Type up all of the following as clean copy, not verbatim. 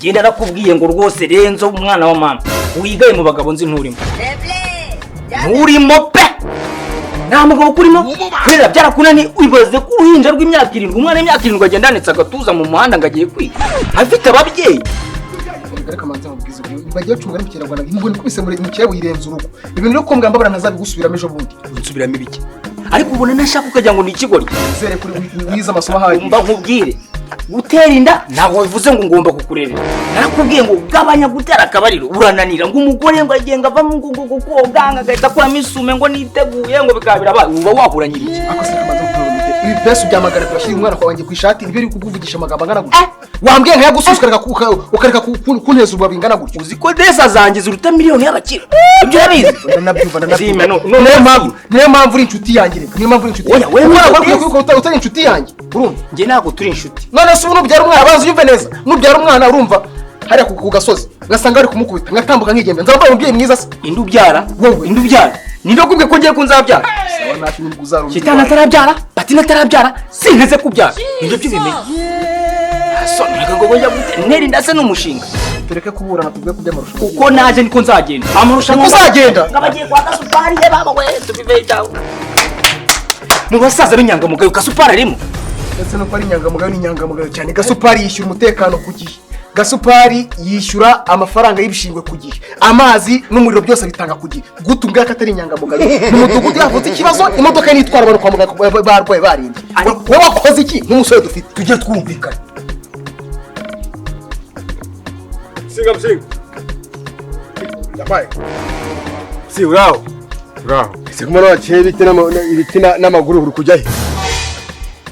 ngenda nakubwiye ngo rwose Renzo umwana wa mama wigaye mu bagabo nzi nturimo pe nta mugabo kurimo kwera byarakunani wibaze ko uruhinja rw'imyaka 7 umwana w'imyaka 7 agenda anitsa agatuza mu muhanda ngagiye kwiga afite ababyeyi ariko manza mubwiza bagiye cumwa n'ikiragwana imbone kubise muri mukeye yirenza urugo ibintu ryo kombwa mbabara ntazabigusubiramo ejo bundi unsubiramo ibiki ariko ubone nashaka ukajya ngo ni ikigori zere kuri wiza amasomo hayi mba nkubwire gutera inda ntabwo bivuze ngo ngomba kukurerera narakubwiye ngo gabanya gutera akabariro urananira ngo umugore ngo agenga ava mu ngo koganga agahita akuramo isume ngo niteguye ngo bikabira aba uba wahuranye ibiki akose kamaze gukora ibi pesu byamagara byashira umwana kwa wanjye ku ishati ibyo uri kuvugisha amagambo angana gutya wambwiye nka yagususukareka ukareka kunteza urubabi ingana gutya uzi ko desa zangiza uruta miliyoni y'abakira ibyo yabizi niyo mpamvu uri inshuti yanjye niyo mpamvu uri inshuti oya wewe utari inshuti yanjye urumva njye ntabwo turi inshuti none se unubyara umwana bazi yumve neza nubyara umwana urumva hariya ku gasozi ngasanga ari kumukubita ngatambuka nkigembe nzaba umubyeyi mwiza se indubyara wowe indubyara ninde kubwe ko ngiye kunzabyara sawa nafi n'ubuzaro kitana tarabyara bati natarabyara sineze kubyara ibyo bimenye asoneka ngo njya gutera ndase n'umushinga tureke kuburana tubwe kujya marushanwa uko naje niko nzagenda amarushanwa uzagenda ngabagiye kwa Gasupari ye baba we tubive down mu basaza b'inyangamugayo Gasupari arimo ndetse no kwari inyangamugayo n'inyangamugayo cyane Gasupari yishyura umutekano ku gihe Gasupari yishyura amafaranga y'ibishingwe ku gihe amazi n'umuriro byose bitanga ku gihe gutumbwa katari inyangamugayo mu mudugudu yavutse ikibazo imodoka nitwara abantu kwa muganga barwaye barinde wowe wakoze iki nk'umusore dufite tujye twumvikana Singa yabaye si uraho ese kumara waciye ibiti n'amaguru uri kujya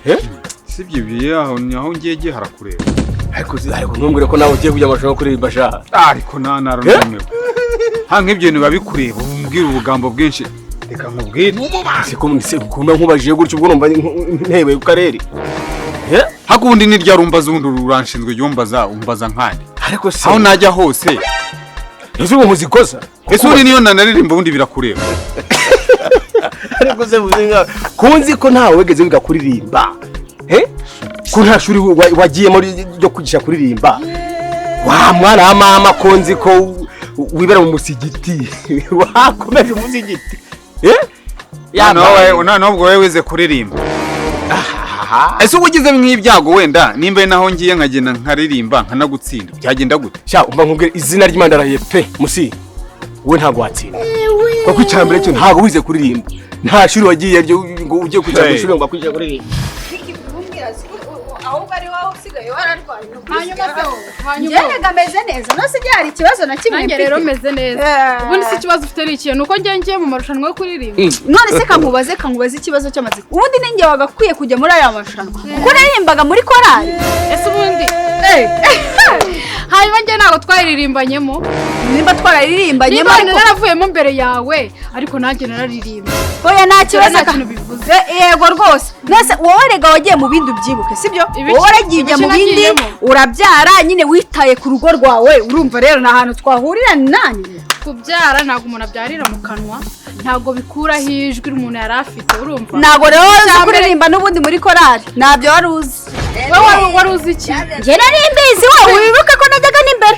he sibyo biyaho naho ngiye gihara kureba ariko ntumbwire ko nawe ugiye kujya amarushanwa kuririmba sha ariko nanarumewe hanka ibyo niba bikureba umbwira ubugambo bwinshi reka nkubwire se kumba nkubajije gutyo ubwo numva ntebe ku karere hakubundi nirya rumbaza ubundi uranshinzwe yumbaza umbaza nkandi ariko se aho najya hose ese uwo muzikoza ese ubundi niyo nanaririmba ubundi birakureba ariko se muzinga kunzi ko ntawe wegeze wiga kuririmba ko nta shuri wagiyemo ryo kwigisha kuririmba wa mwana wa mama konzi ko wibera mu musigiti wakomeje umusigiti none ubwo wewe wize kuririmba ese ugize nk'ibyago wenda nimba naho ngiye nkagenda nkaririmba nkanagutsinda byagenda gute sha umva nkubwira izina ry'Imana raye pe musi we ntago watsinda kuko icyambere cyo ntago wize kuririmba nta shuri wagiye ngo ujye kujya gushuri ngo akwigisha kuririmba aho bari waho usigaye wararwaye hanyuma gameze neza no se hari ikibazo na kimwe nange rero meze neza ubundi si ikibazo ufite ari ikintu uko ngiye mu marushanwa yo kuririmba none se kankubaze ikibazo cy'amaziko ubundi ninjye wagakwiye kujya muri aya marushanwa kuko naririmbaga muri korali ese ubundi hanyuma ngiye ntabwo twaririmbanyemo nimba twararirimbanyemo ariko naravuyemo mbere yawe ariko nanjye nararirimba oya nta kibazo nta kintu bivuze yego rwose nese wowe rega wagiye mu bindi ubyibuke sibyo wowe waragiye ujya mu bindi urabyara nyine witaye ku rugo rwawe urumva rero nta hantu twahurira nanjye kubyara ntabwo umuntu abyarira mu kanwa ntabwo bikuraho ijwi umuntu yari afite urumva ntabwo rero uzi kuririmba n'ubundi muri korali ntabyo wari uzi wowe wari uzi iki njye nari mbizi wowe wibuke ko najyaga n'imbere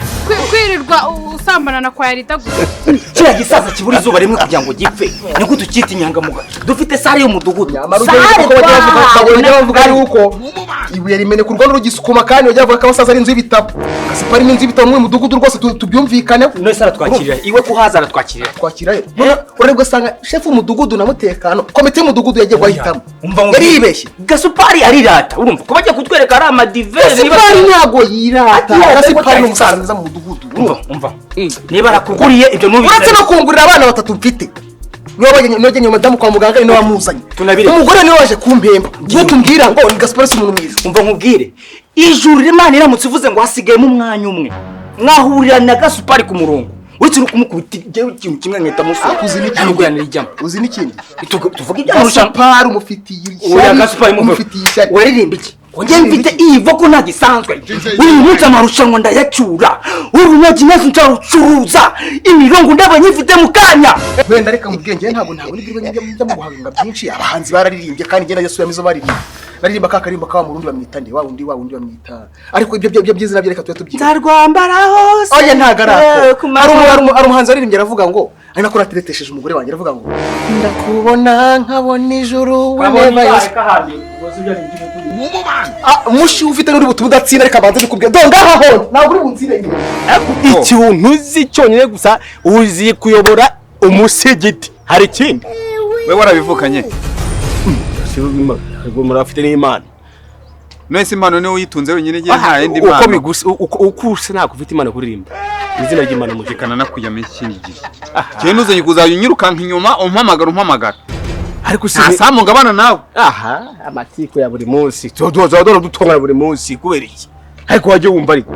kwirirwa usambana na kwa yarita gusa kiriya gisaza kibura izuba rimwe kugira ngo gipfe niko tukita inyangamugayo dufite sare y'umudugudu bajya bavuga yuko ibuye rimene ku rwanda rugisukuma kandi bajya bavuga ko abasaza ari inzu y'ibitabo Gasupari ni inzu y'ibitabo mu mudugudu rwose tubyumvikane none sara twakirira iwe kuhaza aratwakirira twakirayo urabwo usanga chef w'umudugudu na mutekano komite y'umudugudu yagiye guhitamo yari yibeshye Gasupari arirata urumva ko bajya kutwereka ari amadivere Gasupari ntago yirata Gasupari n'umusaza mwiza mu mudugudu umva niba arakuguriye ibyo nubize uretse no kungurira abana batatu mfite niyo madamu kwa muganga ni wamuzanye umugore niwe waje kumpemba ngiye tumbwira ngo ni Gasupari si umuntu mwiza umva nkubwire ijuru Imana iramutse ivuze ngo hasigayemo umwanya umwe mwahurira na Gasupari ku murongo uretse no kumukubita ikintu kimwe nketa muso nubwo yanirijyamo uzi n'ikindi tuvuga ibyo Gasupari umufitiye Gasupari mufitiye waririmba iki Njye mfite ivo ko nta gisanzwe. Uyu munsi amarushanwa ndayacyura. Urumogi nazo ncarucuruza. Imirongo ndabanyifite mu kanya. Wenda reka mubwenge ntabwo nibirwe njya mu guhanga byinshi abahanzi bararirimbye kandi ngenda yasubiramo izo baririmba kakarimba ka Murundi bamwita nde wa wundi bamwita ariko ibyo byiza nabyo reka tubyiga Nzarwambara hose. oya ntagarako ari umuhanzi aririmbye aravuga ngo ari nakora teretesheje umugore wanjye aravuga ngo ndakubona nkabona ijuru mushi ufite n'uri butu budatsinda reka banze ndikubwira donga haho ntabwo uri bunzire imbere ikintu uzi cyonyine gusa uzi kuyobora umusigiti hari ikindi we warabivukanye ubwo murafite n'Imana nese impano niwe uyitunze wenyine igihe nta yindi mpano uko migusa uko usa nta kufite Imana kuririmba izina ry'Imana mujekana nakuyama ikindi gihe cyo nuzanye kuzayunyirukanka inyuma umpamagara ariko samu ngabana nawe amatiko ya buri munsi tuzodora dutonga buri munsi kubera iki ariko waje wumva ariko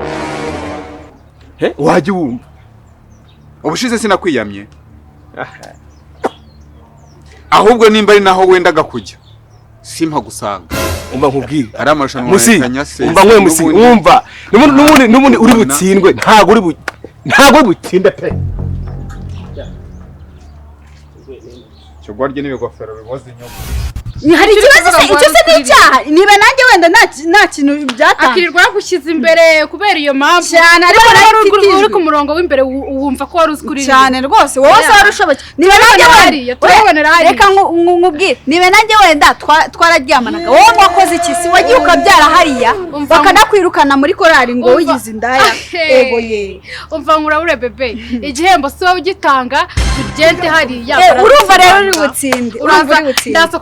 waje wumva ubushize sinakwiyamye ahubwo nimba ari naho wendaga kujya simpa gusanga umva nkubwire ari amarushanwa ya se umva nkwe musi umva n'ubundi uri butsindwe ntago uri butsinda pe cyo gwarye n'ibigofero biboze inyuma hari ikibazo icyo se n'icyaha niba nanjye wenda nta kintu byatanga akirirwa yagushyize imbere kubera iyo mpamvu cyane ariko nawe uri ku murongo w'imbere wumva ko wari uzi kuririmba cyane rwose wowe se wari ushoboye niba nanjye wenda reka nkubwire niba nanjye wenda twararyamanaga wowe wakoze iki si wagiye ukabyara hariya bakanakwirukana muri korari ngo wigize indaya ego ye umva nkuraure bebe igihembo si wowe ugitanga tugende hariya urumva rero uri butsinde urumva uri butsinde ndasa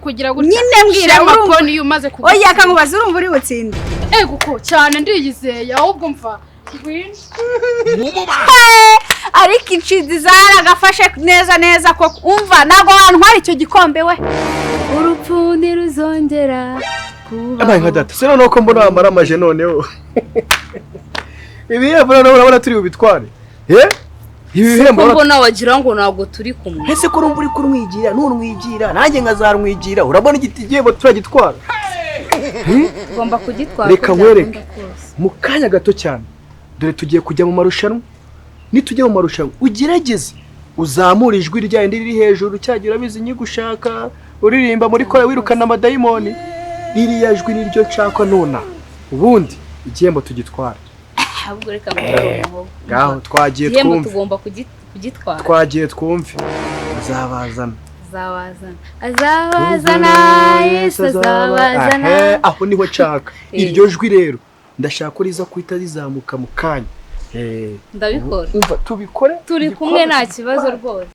kugira gutya nyine mbwira urumva iyo umaze kuvuga oya kankubaza urumva uri butsinde ego ko cyane ndiyizeye ahubwo mva ariko inshizi zaragafashe neza ko umva nago wantwara icyo gikombe we urupfu ntiruzongera abaye nka data se noneho ko mbona wamara amaje noneho ibihembo noneho urabona turi bubitware ibihembo mbona wagira ngo ntabwo turi kumwe ese ko urumva uri kurumwigira nurumwigira nanjye nkazarumwigira urabona igiti igihembo turagitwara ugomba kugitwara reka nkwereke mu kanya gato cyane dore tugiye kujya mu marushanwa nitujya mu marushanwa ugerageze uzamura ijwi ryawe riri hejuru cyagira urabizi nyigushaka uririmba muri kora wirukana amadayimoni ririya jwi niryo nshaka nona ubundi igihembo tugitwara ahubwo reka ngo ngaho twagiye twumve twumve tugomba kugitwara twagiye twumve azabazana Yesu azabazana aho niho nshaka iryo jwi rero ndashaka ko riza kuhita rizamuka mu kanya ndabikora umva tubikore turi kumwe nta kibazo rwose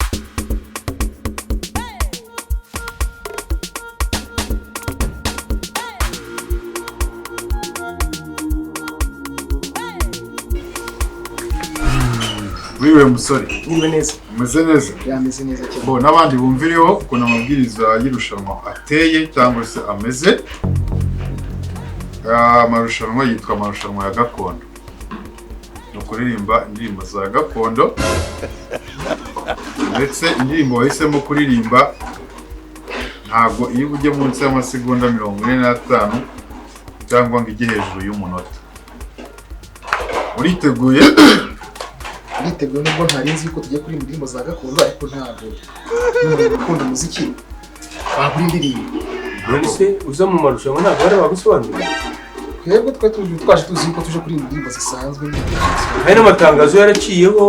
wiwe musore niwe neza umeze neza yameze neza cyane bo n'abandi bumviriho ukuntu amabwiriza y'irushanwa ateye cyangwa se ameze amarushanwa yitwa amarushanwa ya gakondo ni ukuririmba indirimbo za gakondo ndetse indirimbo wahisemo kuririmba ntabwo iyo ujye munsi y'amasegonda 45 cyangwa ngo ijye hejuru y'umunota uriteguye niteguye nubwo ntarinzi yuko tugiye kuri indirimbo za gakondo ariko ntabwo n'umuntu ukunda umuziki wagura indirimbo ese uza mu marushanwa ntabwo bari bagusobanurira twebwe twaje tuzi yuko tuje kuri indirimbo zisanzwe hari n'amatangazo yaraciyeho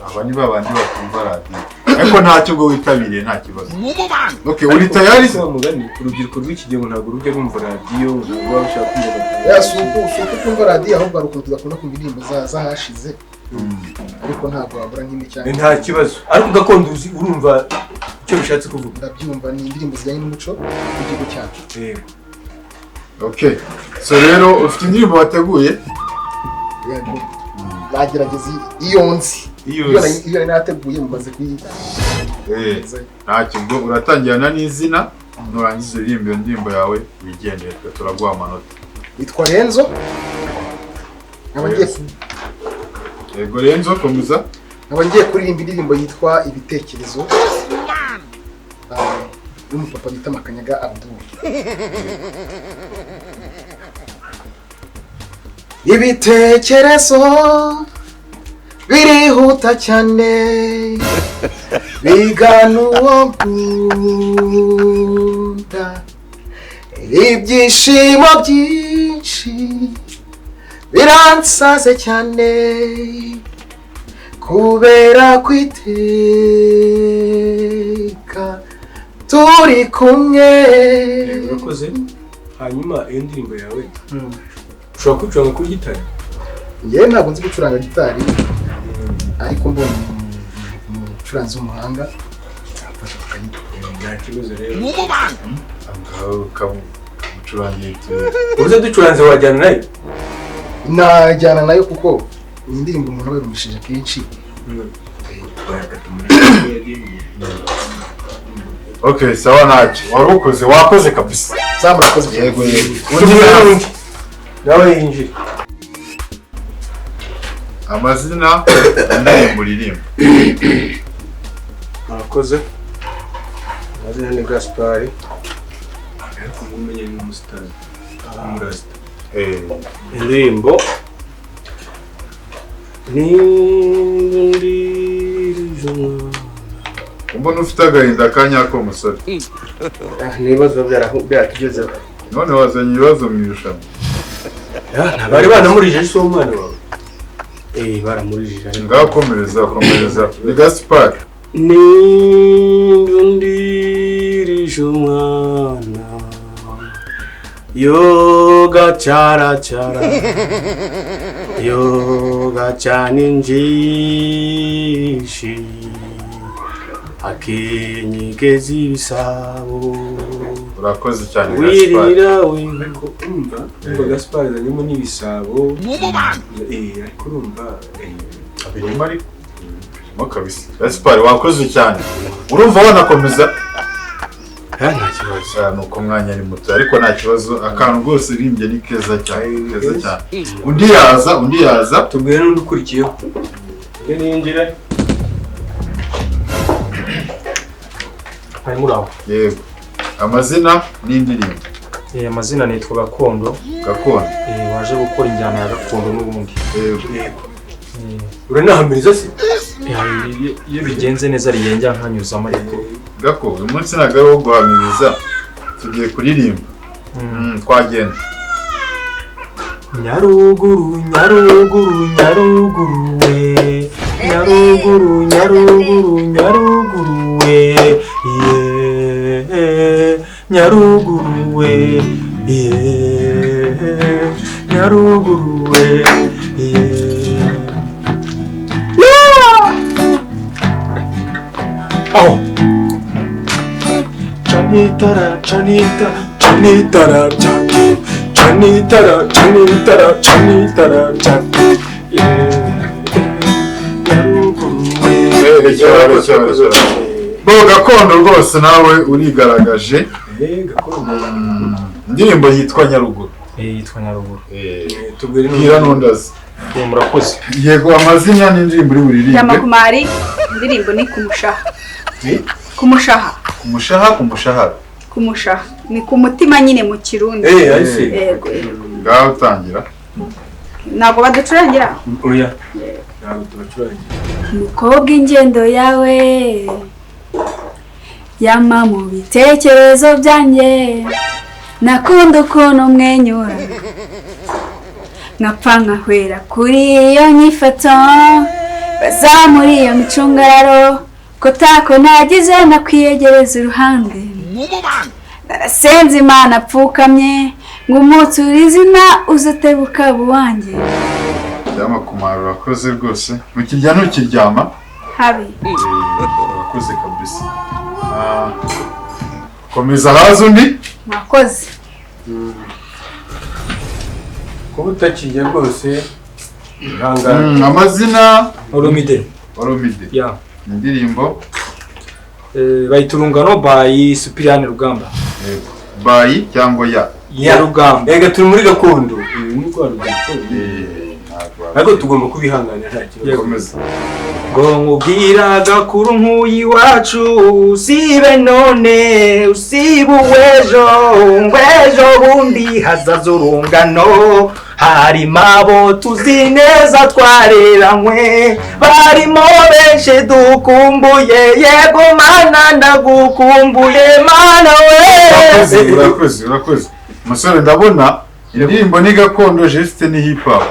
aba ni babandi batumva radiyo ariko ntacyo ubwo witabiriye nta kibazo uri tayari se mugani urubyiruko rw'iki gihe ntabwo rujya rumva radiyo ntabwo baba bashaka kumva yasuko kumva radiyo ahubwo ari ukuntu tudakunda kumva indirimbo zahashize ariko ntabwo wabura nk'imwe cyane nta kibazo ariko gakondo uzi urumva icyo bishatse kuvuga ndabyumva ni indirimbo zijyanye n'umuco w'igihugu cyacu okay so rero ufite indirimbo wateguye nagerageza iyo nzi iyo nateguye mumaze kuyita ntacyo ubwo uratangirana n'izina nurangiza uririmba iyo ndirimbo yawe wigendere turaguha amanota yitwa Renzo yego Renzo komeza ngiye kuririmba indirimbo yitwa ibitekerezo n'umupapa bita Makanyaga Abdul ibitekerezo birihuta cyane bigana uwo nkunda ibyishimo byinshi biransaze cyane kubera kwiteka turi kumwe. urakoze. Hanyuma iyo ndirimbo yawe ushobora kwicuranga kuri gitari? Njyewe ntabwo nzi gucuranga gitari ariko mbonye umucuranzi w'umuhanga afasha tukayikora. Nta kibazo rero. ucurangiye uze ducuranze wajyana nayo? Najyana nayo kuko iyi ndirimbo umuntu aba yarumvishije kenshi. Okay, sawa ntacyo wari ukoze wakoze kabisa. Sawa murakoze. Yego nawe yinjira. amazina y'indirimbo uririmba. Murakoze. Amazina ni Gaspard ariko mumenye ni umusitari umurasta. Indirimbo Mbona ufite agahinda kanyako musore. Nibazo byaratugezeho. None wazanye ibibazo mu irushanwa. Bari banamurije so umwana wawe. Baramurije. Ngaho komereza. Ni Gaspard. Nindundirije umwana yoga cara yoga cyane injishi akinyigeza ibisabo. Urakoze cyane Gaspard. Wirira wiko umva Gaspard arimo n'ibisabo. Ariko urumva abirimo ariko kabisa. Gaspard wakoze cyane. Urumva wanakomeza? nta kibazo. Nuko mwanya ari muto ariko nta kibazo. Akantu rwose irimbye ni keza cyane. Undi yaza. Tubwire n'undi ukurikiyeho. Ninjira. Ari muraho. Yego. Amazina n'indirimbo. Amazina nitwa Gakondo. Waje gukora injyana ya gakondo n'ubundi. Yego. Uranahamiriza se? Iyo bigenze neza riyenja nkanyuzamo ariko. Gako, uyu munsi ntabwo ari wo guhamiriza. Tugiye kuririmba. Twagenda. Nyaruguru we. Nyaruguru we. Nyaruguru we. Nyaruguru we. Oh. Chanitara. Bo Gakondo rwose nawe urigaragaje. Indirimbo yitwa Nyaruguru. Yitwa Nyaruguru. Tubwire n'undazi. Murakoze. Yego, amazina n'indirimbo uri buririmbe. Yamakumari indirimbo ni kumushaha. Kumushaha. Kumushaha. Ni ku mutima nyine mu Kirundi. Yego. Ngaho utangira. Ntabwo baducurangira? Oya. Ntabwo tubacurangira. Mukobwa ingendo yawe yama mu bitekerezo byanjye nakunda ukuntu umwenyura nkapfa nkahwera kuri iyo nyifato baza muri iyo micungararo ko tako nagize nakwiyegereza uruhande narasenze Imana apfukamye ngo umunsi urizina uzatebuka buwanjye. Yamakumari urakoze rwose. Ntukirya ntukiryama? Habi. Urakoze kabisa. Komeza haza undi. Mwakoze. Kuba utakijya rwose amazina Oromide. Ya. Indirimbo bayiturungano by Superiane Rugamba. By cyangwa ya Rugamba. Ega turi muri Gakondo. Ariko tugomba kubihanganira nta kibazo. Ngo nkubwira gakuru nk'uyi wacu usibe none usibe uwejo bundi hazaza urungano harimo abo tuzi neza twareranywe barimo benshi dukumbuye yego mana ndagukumbuye mana we. urakoze umusore ndabona indirimbo ni gakondo juste ni hip hop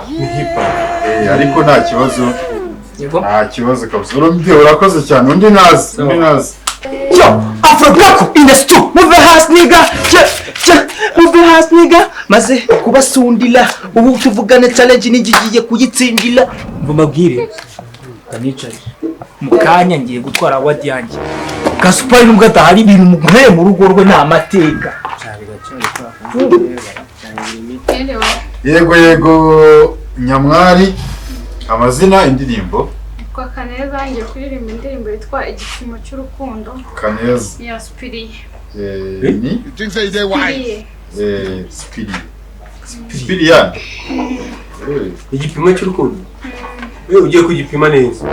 ariko nta kibazo kabisa urakoze cyane undi nazi yo Afro Blacko in the stew move hasi nigga maze kubasundira ubu tuvugane challenge nigiye kuyitsindira mbabwire kanicari mu kanya ngiye gutwara award yanjye Gaspar nubwo atahari ibintu muguhe mu rugo rwe nta mateka. Yego Nyamwari amazina indirimbo kwa Kaneza ngiye kuririmba indirimbo yitwa Igipimo cy'urukundo. Kaneza ya Spiri ni Spiri ya igipimo cy'urukundo ugiye kugipima neza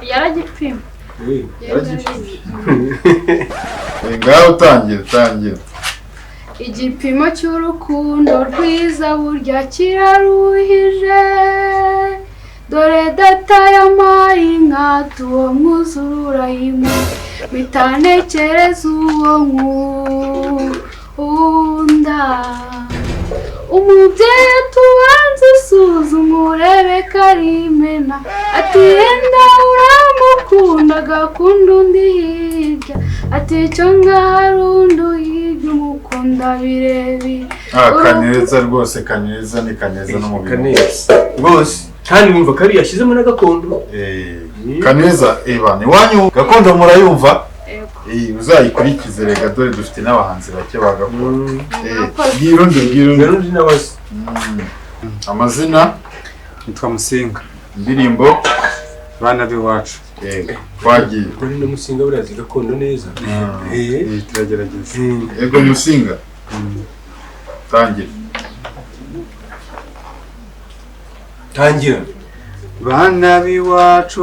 yaragipima ngaho tangira igipimo cy'urukundo rwiza burya kiraruhije dore data y'amayi nkatuwo mwuzurura imwe bitanekereza uwo nkunda umubyeyi tubanze usuzuma urebe karimena ati yenda uramukunda agakunda undi hirya ati icyo ngarundi hirya umukunda birebire. Kaneza rwose Kaneza ni Kaneza no mu Kaneza rwose kandi wumva kari yashyizemo na gakondo Kaneza ni wanyu gakondo murayumva uzayikurikize rega dore dufite n'abahanzi bake bagakondo girundi n'abazi amazina nitwa Musinga indirimbo bana b'iwacu twagiye kuri na Musinga barazi gakondo neza turagerageza yego Musinga tangira bana b'iwacu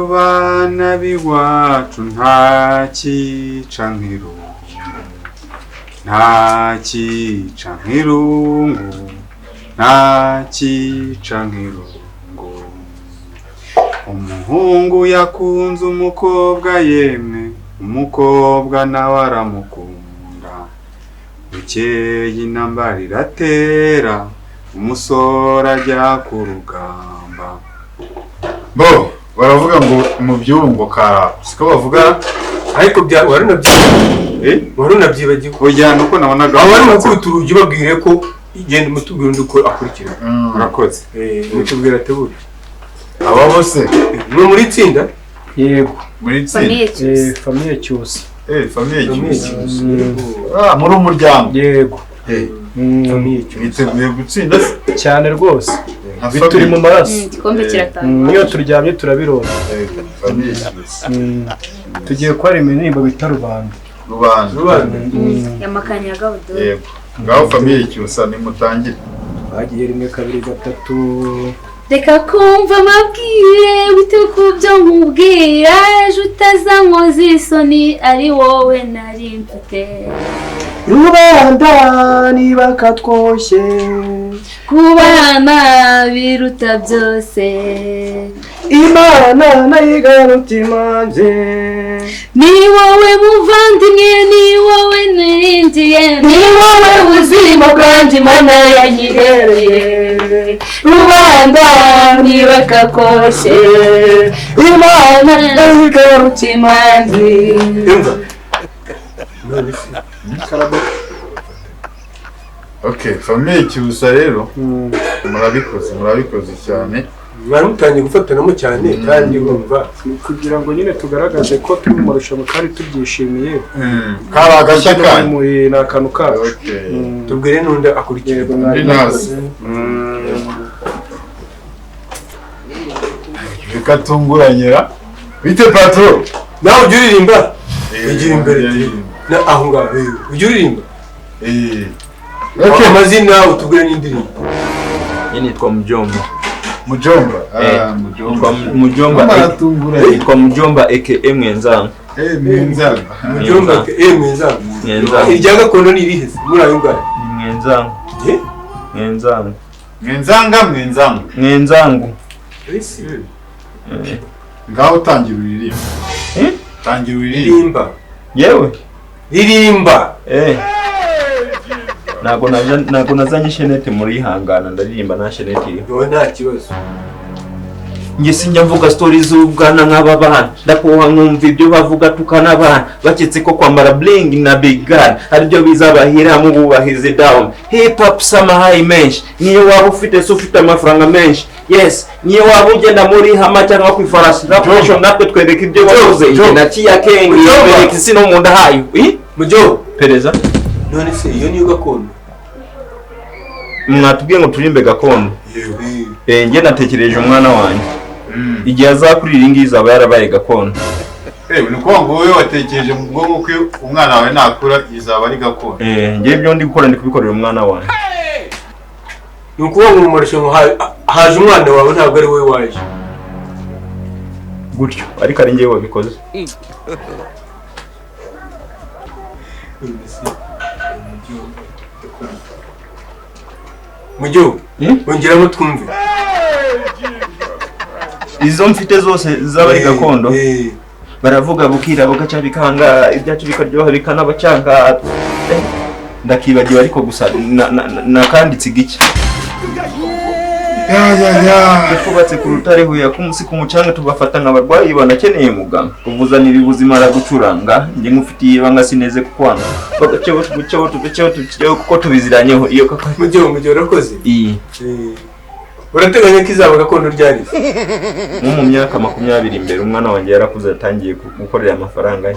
nta cyica nk'irungu umuhungu yakunze umukobwa yemwe umukobwa nawe aramukunda bukeye intambara iratera umusore ajya ku rugamba baravuga ngo mu byungo kara siko bavuga ariko warunabyibagiwe ujyana uko nabonaga abari bakubita urugi babwire ko igenda umutubwira undi uko akurikira urakoze mutubwira ati burya aba bose ni muri itsinda yego muri itsinda famille cyose muri umuryango yego mwiteguye gutsinda cyane rwose bituri mu maraso igikombe kiratanga iyo turyamye turabironda tugiye kwarema indirimbo bita rubanda yamakanya gabudo yego ngaho famille cyusa nimutangire bagiye 1 2 3 reka kumva amabwire wite ku byo nkubwira ejo utazankoza isoni ari wowe nari mfite rubanda niba katwoshye kubana biruta byose imana nayigarutimanje ni wowe muvandimwe ni wowe niringiye ni wowe ubuzima bwanjye imana yanyihereye rubanda niba kakoshe imana nayigarutimanje. famille cyusa rero murabikoze cyane barutangiye gufatanamo cyane kandi bumva kugira ngo nyine tugaragaze ko turi mu marushanwa kandi tubyishimiye kari agashya kanyu ni akantu kacu tubwire n'undi akurikira undi nazi bikatunguranyira bite patro nawe ujya uririmba igira imbere aho ngaho ujya uririmba amazina utubwire n'indirimbo nitwa Mujomba nitwa Mujomba aka Mwenzangu Mujomba aka Mwenzangu irya gakondo ni irihe muri ayo ngayo Mwenzangu mwenzangu ngaho tangira uririmba. Tangira uririmba. Yewe ririmba ntago nazanye shenete muri hangana ndaririmba nta shenete iriho. wowe nta kibazo. Nge sinjya mvuga stories z'ubwana nk'aba bana ndakuha nkumva ibyo bavuga tukana abana baketse ko kwambara bling na big gun aribyo bizabahira mu bubahizi down. Hip hop sama high menshi niyo waba ufite amafaranga menshi. Yes, niyo waba ugenda muri hama cyangwa ku ifarasi raporo natwe twereka ibyo wakoze na kiya kengi bereka isi no mu nda hayo. Mujo pereza none se iyo niyo gakondo mwatubwiye ngo turimbe gakondo. Nge natekereje umwana wanjye igihe azakurira ingi izaba yarabaye gakondo. Ni ukuvuga ngo wowe watekereje mu bwonko ko umwana wawe nakura izaba ari gakondo. Nge ibyo ndi gukora ndi kubikorera umwana wanjye. ni ukuvuga ngo mu marushanwa haje umwana wawe ntabwo ari wowe waje gutyo ariko ari ngewe wabikoze. Mujyo ongeramo twumve izo mfite zose zaba ari gakondo. Baravuga bukira bugaca bikanga ibyacu bikaryoha bikanabacanga ndakibagiwe ariko gusa nakanditse igice tubatse ku rutare huye kumusi ku mucanga tubafata nk'abarwayi banakeneye muganga kuvuzanira ubuzima aragucuranga nge ngufitiye ibanga sineze kukwanga bagaceho kuko tubiziranyeho iyo kaka. Mujyo urakoze. Urateganya ko izaba gakondo ryari? Mu myaka 20 imbere umwana wanjye yarakuze atangiye gukorera amafaranga ye.